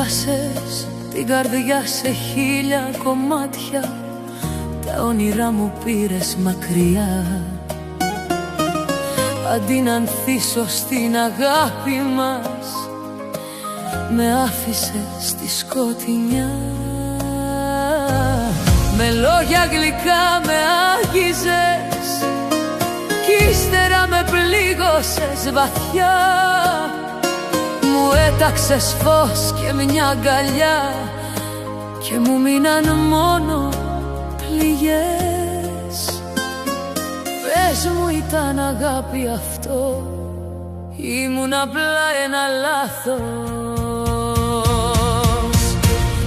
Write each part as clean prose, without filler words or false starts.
Σπάσες την καρδιά σε 1000 κομμάτια, τα όνειρά μου πήρες μακριά. Αντί να ανθίσω στην αγάπη μας, με άφησες στη σκοτεινιά. Με λόγια γλυκά με άγγιζες κι ύστερα με πλήγωσες βαθιά. Μου έταξες φως και μια αγκαλιά και μου μείναν μόνο πληγές. Πες μου, ήταν αγάπη αυτό, ήμουν απλά ένα λάθος?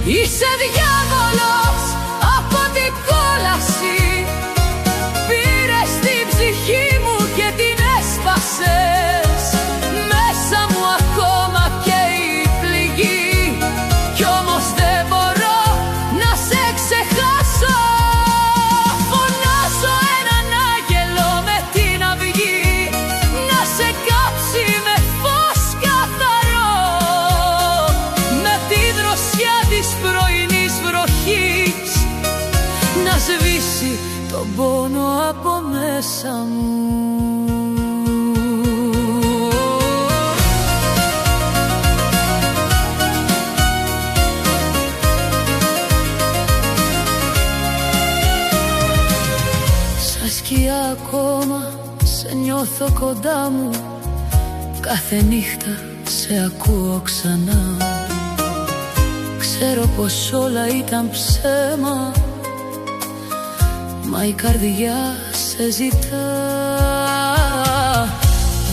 Είσαι διάβολος από την κόλαση, πήρες την ψυχή μου και την έσπασες. Μέσα μου ακόμα καίει η πληγή, κι όμως δεν μπορώ να σε ξεχάσω. Φωνάζω έναν άγγελο με την αυγή, να σε κάψει με φως καθαρό, με τη δροσιά της πρωινής βροχής, να σβήσει τον πόνο από μέσα μου. Σαν σκιά ακόμα σε νιώθω κοντά μου, κάθε νύχτα σε ακούω ξανά. Ξέρω πως όλα ήταν ψέμα, μα η καρδιά σε ζητά.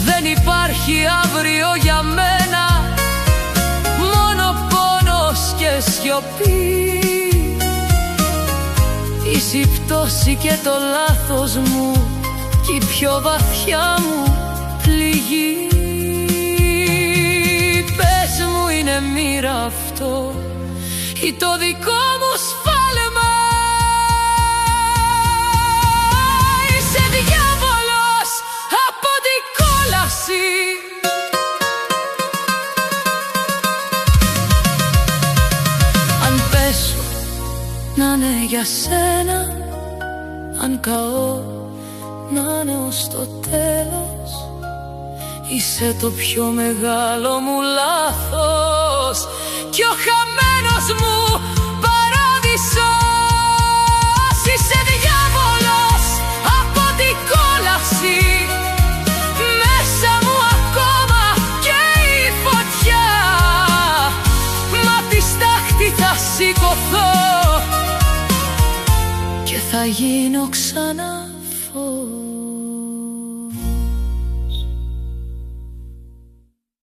Δεν υπάρχει αύριο για μένα, μόνο πόνος και σιωπή. Είσαι η πτώση και το λάθος μου κι η πιο βαθιά μου πληγή. Πες μου, είναι μοίρα αυτό ή το δικό μου σφάλμα? Είσαι διάβολος από την κόλαση, αν πέσω να είναι για σένα, αν καώ να είναι ως το τέλος. Είσαι το πιο μεγάλο μου λάθος κι ο χαμένος μου παράδεισος. Είσαι διάβολος από την κόλαση, μέσα μου ακόμα καίει η φωτιά, μα τη στάχτη θα σηκωθώ και θα γίνω ξανά φως.